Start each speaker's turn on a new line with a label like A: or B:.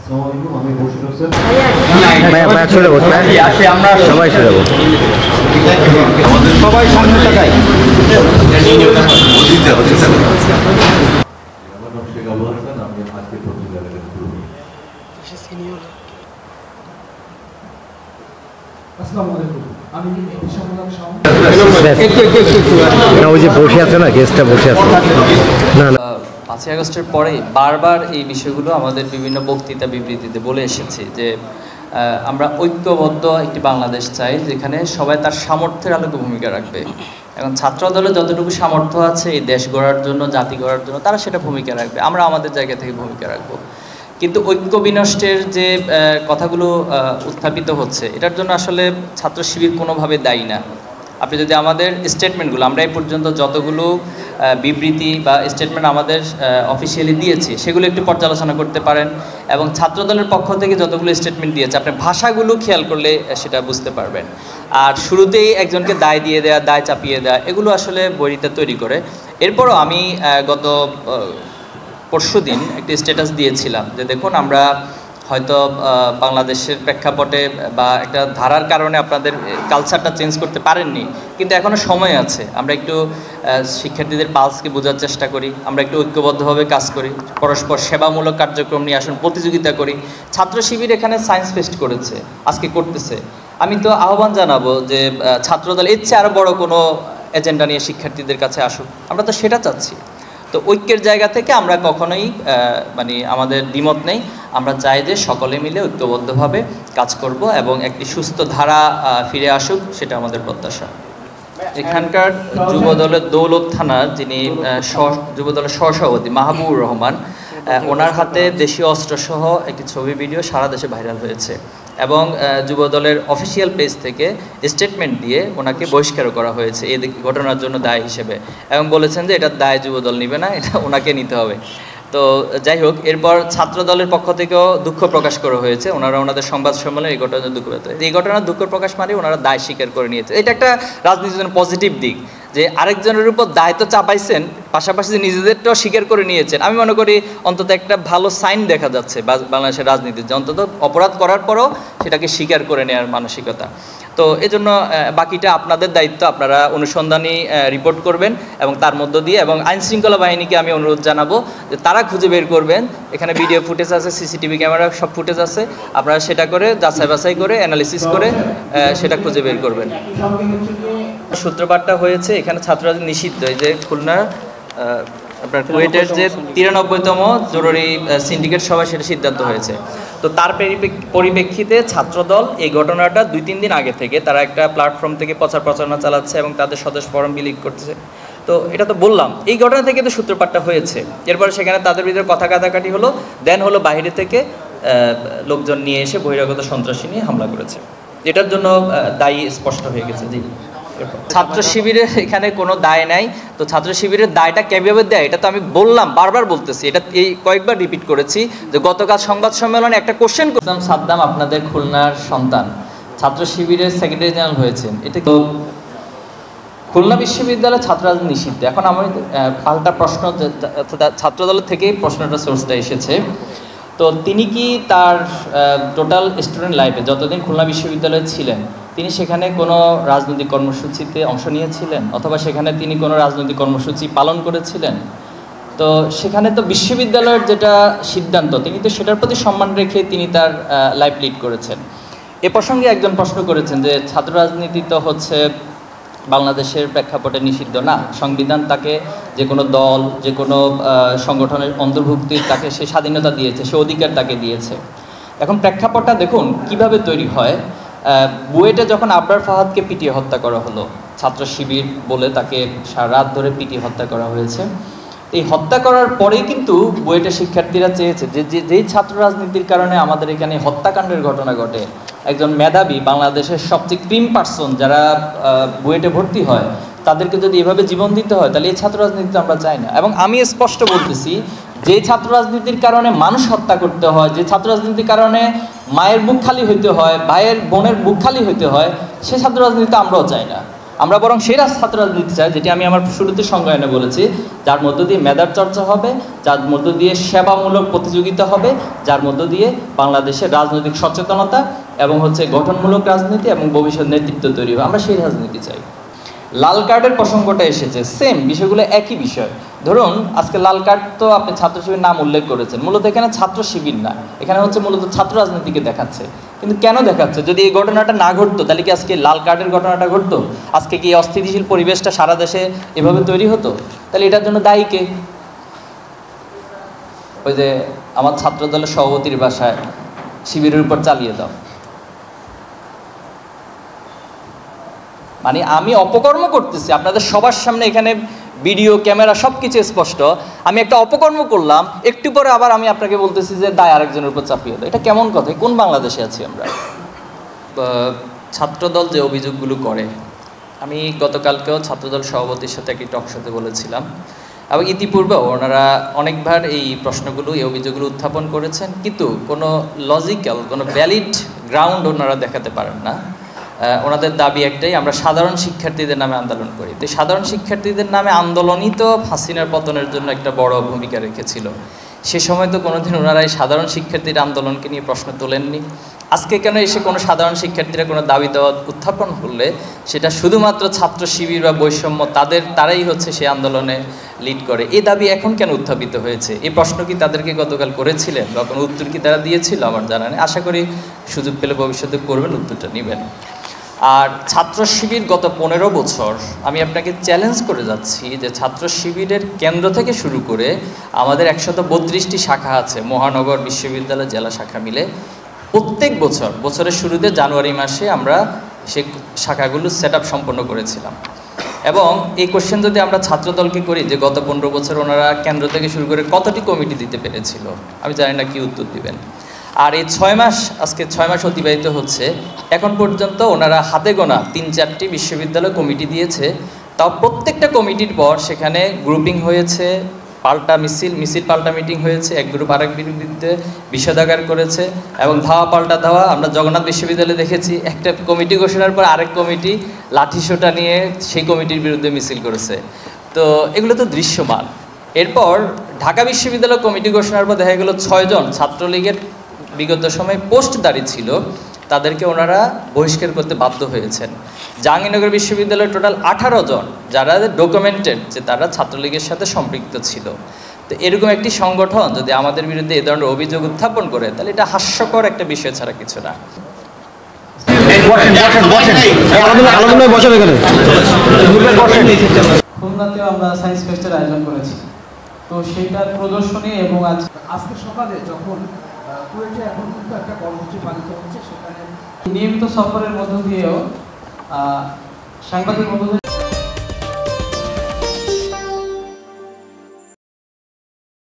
A: আমি বসে রয়েছে
B: ভাই চলে বসে আসে আমরা সবাই চলে যাবো সবাই সামনে তাকাই
A: আমার নাম শেখ আবু হাসান আমি আজকে পত্রিকার সিনিয়র আসসালামু আলাইকুম আমি
B: ওই যে বসে আছে না গেস্টটা বসে আছে না না
C: 5ই আগস্টের পরে বারবার এই বিষয়গুলো আমাদের বিভিন্ন বক্তৃতা বিবৃতিতে বলে এসেছি যে আমরা ঐক্যবদ্ধ একটি বাংলাদেশ চাই যেখানে সবাই তার সামর্থ্যের আলোকে ভূমিকা রাখবে। এখন ছাত্র দলের যতটুকু সামর্থ্য আছে এই দেশ গড়ার জন্য জাতি গড়ার জন্য তারা সেটা ভূমিকা রাখবে, আমরা আমাদের জায়গা থেকে ভূমিকা রাখবো। কিন্তু ঐক্য বিনষ্টের যে কথাগুলো উত্থাপিত হচ্ছে এটার জন্য আসলে ছাত্র শিবির কোনোভাবে দায়ী না। আপনি যদি আমাদের স্টেটমেন্টগুলো আমরা এই পর্যন্ত যতগুলো বিবৃতি বা স্টেটমেন্ট আমাদের অফিসিয়ালি দিয়েছি সেগুলো একটু পর্যালোচনা করতে পারেন এবং ছাত্রদলের পক্ষ থেকে যতগুলো স্টেটমেন্ট দিয়েছে আপনি ভাষাগুলো খেয়াল করলে সেটা বুঝতে পারবেন। আর শুরুতেই একজনকে দায় দিয়ে দেওয়া, দায় চাপিয়ে দেওয়া এগুলো আসলে বইটা তৈরি করে। এরপরও আমি গত পরশুদিন একটি স্ট্যাটাস দিয়েছিলাম যে দেখুন আমরা হয়তো বাংলাদেশের প্রেক্ষাপটে বা একটা ধারার কারণে আপনাদের কালচারটা চেঞ্জ করতে পারেননি, কিন্তু এখনও সময় আছে। আমরা একটু শিক্ষার্থীদের পালসকে বোঝার চেষ্টা করি, আমরা একটু ঐক্যবদ্ধভাবে কাজ করি, পরস্পর সেবামূলক কার্যক্রম নিয়ে আসুন, প্রতিযোগিতা করি। ছাত্র শিবির এখানে সায়েন্স ফেস্ট করেছে, আজকে করতেছে। আমি তো আহ্বান জানাবো যে ছাত্রদল এর চেয়ে আরও বড় কোনো এজেন্ডা নিয়ে শিক্ষার্থীদের কাছে আসুক, আমরা তো সেটা চাচ্ছি। তো ঐক্যের জায়গা থেকে আমরা কখনোই মানে আমাদের দ্বিমত নেই, আমরা চাই যে সকলে মিলে ঐক্যবদ্ধভাবে কাজ করব এবং একটি সুস্থ ধারা ফিরে আসুক, সেটা আমাদের প্রত্যাশা। এখানকার যুবদলের দৌলত থানার যিনি যুবদলের সহসভাপতি মাহবুবুর রহমান, ওনার হাতে দেশীয় অস্ত্রসহ একটি ছবি ভিডিও সারা দেশে ভাইরাল হয়েছে এবং যুবদলের অফিসিয়াল পেজ থেকে স্টেটমেন্ট দিয়ে ওনাকে বহিষ্কারও করা হয়েছে এই ঘটনার জন্য দায় হিসেবে, এবং বলেছেন যে এটার দায় যুবদল নেবে না, এটা ওনাকে নিতে হবে। তো যাই হোক, এরপর ছাত্র দলের পক্ষ থেকেও দুঃখ প্রকাশ করা হয়েছে, ওনারা ওনাদের সংবাদ সম্মেলনে এই ঘটনার দুঃখ পেতে, এই ঘটনার দুঃখ প্রকাশ মানে ওনারা দায় স্বীকার করে নিয়েছে। এটা একটা রাজনীতির জন্য পজিটিভ দিক যে আরেকজনের উপর দায়িত্ব চাপাইছেন, পাশাপাশি যে নিজেদেরটাও স্বীকার করে নিয়েছেন। আমি মনে করি অন্তত একটা ভালো সাইন দেখা যাচ্ছে বাংলাদেশের রাজনীতির, যে অন্তত অপরাধ করার পরও সেটাকে স্বীকার করে নেওয়ার মানসিকতা। তো এজন্য বাকিটা আপনাদের দায়িত্ব, আপনারা অনুসন্ধানী রিপোর্ট করবেন এবং তার মধ্য দিয়ে, এবং আইনশৃঙ্খলা বাহিনীকে আমি অনুরোধ জানাবো যে তারা খুঁজে বের করবেন। এখানে ভিডিও ফুটেজ আছে, সিসিটিভি ক্যামেরা সব ফুটেজ আছে, আপনারা সেটা করে যাচাই বাছাই করে অ্যানালিসিস করে সেটা খুঁজে বের করবেন। সূত্রপাতটা হয়েছে এখানে ছাত্ররাজনীতি নিষিদ্ধ, এই যে খুলনা আপনার কুয়েটের যে 93তম জরুরি সিন্ডিকেট সভায় সেটা সিদ্ধান্ত হয়েছে। তো তার পরিপ্রেক্ষিতে ছাত্রদল এই ঘটনাটা 2-3 দিন আগে থেকে তারা একটা প্ল্যাটফর্ম থেকে প্রচারণা চালাচ্ছে এবং তাদের সদস্য ফরম বিলি করতেছে। তো এটা তো বললাম, এই ঘটনা থেকে তো সূত্রপাতটা হয়েছে। এরপরে সেখানে তাদের ভিতরে কথা কাটাকাটি হলো, দেন হলো বাইরে থেকে লোকজন নিয়ে এসে বহিরাগত সন্ত্রাসী নিয়ে হামলা করেছে। এটার জন্য দায়ী স্পষ্ট হয়ে গেছে। জি, ছাত্র শিবিরের এখানে কোনো দায় নাই। তো ছাত্র শিবিরের দায়টা কিভাবে দেয় এটা তো আমি বললাম, বারবার বলতেছি, এটা এই কয়েকবার রিপিট করেছি যে গতকাল সংবাদ সম্মেলনে একটা কোশ্চেন করলাম, সাদ্দাম আপনাদের খুলনার সন্তান, ছাত্র শিবিরের সেক্রেটারি জেনারেল হয়েছেন, এটা তো খুলনা বিশ্ববিদ্যালয়ে ছাত্র রাজনীতি নিষিদ্ধ। এখন আমি পাল্টা প্রশ্ন, ছাত্রদলের থেকেই প্রশ্নটা সোর্সটা এসেছে। তো তিনি কি তার টোটাল স্টুডেন্ট লাইফে যতদিন খুলনা বিশ্ববিদ্যালয়ে ছিলেন তিনি সেখানে কোনো রাজনৈতিক কর্মসূচিতে অংশ নিয়েছিলেন, অথবা সেখানে তিনি কোনো রাজনৈতিক কর্মসূচি পালন করেছিলেন? তো সেখানে তো বিশ্ববিদ্যালয়ের যেটা সিদ্ধান্ত তিনি তো সেটার প্রতি সম্মান রেখে তিনি তার লাইফ লিড করেছেন। এ প্রসঙ্গে একজন প্রশ্ন করেছেন যে ছাত্র রাজনীতি তো হচ্ছে বাংলাদেশের প্রেক্ষাপটে নিষিদ্ধ না, সংবিধান তাকে যে কোনো দল যে কোনো সংগঠনের অন্তর্ভুক্তির তাকে সে স্বাধীনতা দিয়েছে, সে অধিকার তাকে দিয়েছে। এখন প্রেক্ষাপটটা দেখুন কিভাবে তৈরি হয়। বুয়েটে যখন আবরার ফাহাদকে পিটিয়ে হত্যা করা হলো, ছাত্র শিবির বলে তাকে সারা রাত ধরে পিটিয়ে হত্যা করা হয়েছে। এই হত্যা করার পরেই কিন্তু বুয়েটের শিক্ষার্থীরা চেয়েছে যে যেই ছাত্র রাজনীতির কারণে আমাদের এখানে হত্যাকাণ্ডের ঘটনা ঘটে, একজন মেধাবী বাংলাদেশের সবচেয়ে ক্রিম পার্সন যারা বুয়েটে ভর্তি হয় তাদেরকে যদি এভাবে জীবন দিতে হয় তাহলে এই ছাত্র রাজনীতি আমরা চাই না। এবং আমি স্পষ্ট বলতেছি, যে ছাত্র রাজনীতির কারণে মানুষ হত্যা করতে হয়, যে ছাত্র রাজনীতির কারণে মায়ের বুক খালি হইতে হয়, ভাইয়ের বোনের বুক খালি হইতে হয়, সে ছাত্র রাজনীতি আমরাও চাই না। আমরা বরং সেই ছাত্র রাজনীতি চাই যেটি আমি আমার শুরুতে সংজ্ঞায়নে বলেছি, যার মধ্য দিয়ে মেধার চর্চা হবে, যার মধ্য দিয়ে সেবামূলক প্রতিযোগিতা হবে, যার মধ্য দিয়ে বাংলাদেশের রাজনৈতিক সচেতনতা এবং গঠনমূলক রাজনীতি এবং ভবিষ্যৎ নেতৃত্ব তৈরি হবে। আমরা সেই রাজনীতি চাই। লাল কার্ডের প্রসঙ্গটা এসেছে, সেম বিষয়গুলো একই বিষয়। ধরুন আজকে লাল কার্ড তো আপনি ছাত্র শিবির নাম উল্লেখ করেছেন, মূলত এখানে ছাত্র শিবির না, এখানে মূলত ছাত্র রাজনীতিকে দেখাচ্ছে। কিন্তু কেন দেখাচ্ছে? যদি এই ঘটনাটা না ঘটতো তাহলে কি আজকে লাল কার্ডের ঘটনাটা ঘটতো? আজকে কি অস্থিতিশীল পরিবেশটা সারা দেশে এভাবে তৈরি হতো? তাহলে এটার জন্য দায়ী কে? ওই যে আমার ছাত্র দলের সভাপতির বাসায় শিবিরের উপর চালিয়ে দাও, মানে আমি অপকর্ম করতেছি আপনাদের সবার সামনে, এখানে ভিডিও ক্যামেরা সব কিছু স্পষ্ট, আমি একটা অপকর্ম করলাম, একটু পরে আবার আমি আপনাকে বলতেছি যে দায় আরেকজনের উপর চাপিয়ে দাও। এটা কেমন কথা? কোন বাংলাদেশে আছি আমরা? ছাত্রদল যে অভিযোগগুলো করে, আমি গতকালকেও ছাত্রদল সভাপতির সাথে একটি টকশোতে বলেছিলাম, এবং ইতিপূর্বেও ওনারা অনেকবার এই প্রশ্নগুলো, এই অভিযোগগুলো উত্থাপন করেছেন, কিন্তু কোনো লজিক্যাল, কোনো ভ্যালিড গ্রাউন্ড ওনারা দেখাতে পারেন না। ওনাদের দাবি একটাই, আমরা সাধারণ শিক্ষার্থীদের নামে আন্দোলন করি। তো সাধারণ শিক্ষার্থীদের নামে আন্দোলনই তো হাসিনার পতনের জন্য একটা বড় ভূমিকা রেখেছিল। সে সময় তো কোনোদিন ওনারা এই সাধারণ শিক্ষার্থীর আন্দোলনকে নিয়ে প্রশ্ন তোলেননি। আজকে কেন এসে কোনো সাধারণ শিক্ষার্থীরা কোনো দাবি দেওয়া উত্থাপন করলে সেটা শুধুমাত্র ছাত্র শিবির বা বৈষম্য তারাই সেই আন্দোলনে লিড করে, এই দাবি এখন কেন উত্থাপিত হয়েছে? এই প্রশ্ন কি তাদেরকে গতকাল করেছিলেন বা কোনো উত্তর কি তারা দিয়েছিল? আমার জানা নেই। আশা করি সুযোগ পেলে ভবিষ্যতে করবেন, উত্তরটা নেবেন। আর ছাত্র শিবির গত 15 বছর, আমি আপনাকে চ্যালেঞ্জ করে যাচ্ছি যে ছাত্র শিবিরের কেন্দ্র থেকে শুরু করে আমাদের 132টি শাখা আছে, মহানগর, বিশ্ববিদ্যালয়, জেলা শাখা মিলে। প্রত্যেক বছরের শুরুতে জানুয়ারি মাসে আমরা সেই শাখাগুলো সেট আপ সম্পন্ন করেছিলাম। এবং এই কোশ্চেন যদি আমরা ছাত্রদলকে করি যে গত 15 বছর ওনারা কেন্দ্র থেকে শুরু করে কতটি কমিটি দিতে পেরেছিল, আমি জানি না কি উত্তর দিবেন। আর এই 6 মাস, আজকে 6 মাস অতিবাহিত হচ্ছে, এখন পর্যন্ত ওনারা হাতে গোনা 3-4টি বিশ্ববিদ্যালয় কমিটি দিয়েছে। তাও প্রত্যেকটা কমিটির পর সেখানে গ্রুপিং হয়েছে, পাল্টা মিছিল পাল্টা মিটিং হয়েছে, এক গ্রুপ আরেক বিরুদ্ধে বিষেধাগার করেছে, এবং ধাওয়া পাল্টা ধাওয়া। আমরা জগন্নাথ বিশ্ববিদ্যালয়ে দেখেছি, একটা কমিটি ঘোষণার পর আরেক কমিটি লাঠিসোঁটা নিয়ে সেই কমিটির বিরুদ্ধে মিছিল করেছে। তো এগুলো তো দৃশ্যমান। এরপর ঢাকা বিশ্ববিদ্যালয় কমিটি ঘোষণার পর দেখা গেল 6 জন ছাত্রলীগের বিগত সময় পোস্টদারি ছিল, তাদেরকে ওনারা বহিষ্কার করতে বাধ্য হয়েছেন। জাহাঙ্গীরনগর বিশ্ববিদ্যালয়ের টোটাল 18 জন যারা ডকুমেন্টেড যে তারা ছাত্রলীগের সাথে সম্পৃক্ত ছিল। তো এরকম একটি সংগঠন যদি আমাদের বিরুদ্ধে এ ধরনের অভিযোগ উত্থাপন করে, তাহলে এটা হাস্যকর একটা বিষয় ছাড়া কিছু না।
D: খুলনাতেও আমরা সায়েন্স ফেস্টের আয়োজন করেছি, তো সেইটার প্রদর্শনী এবং আজকে সকালে যখন কুয়েটে এখন কিন্তু একটা কর্মসূচি পালিত হচ্ছে, সেখানে নিয়মিত সফরের মধ্য দিয়েও সাংবাদিক বন্ধুদের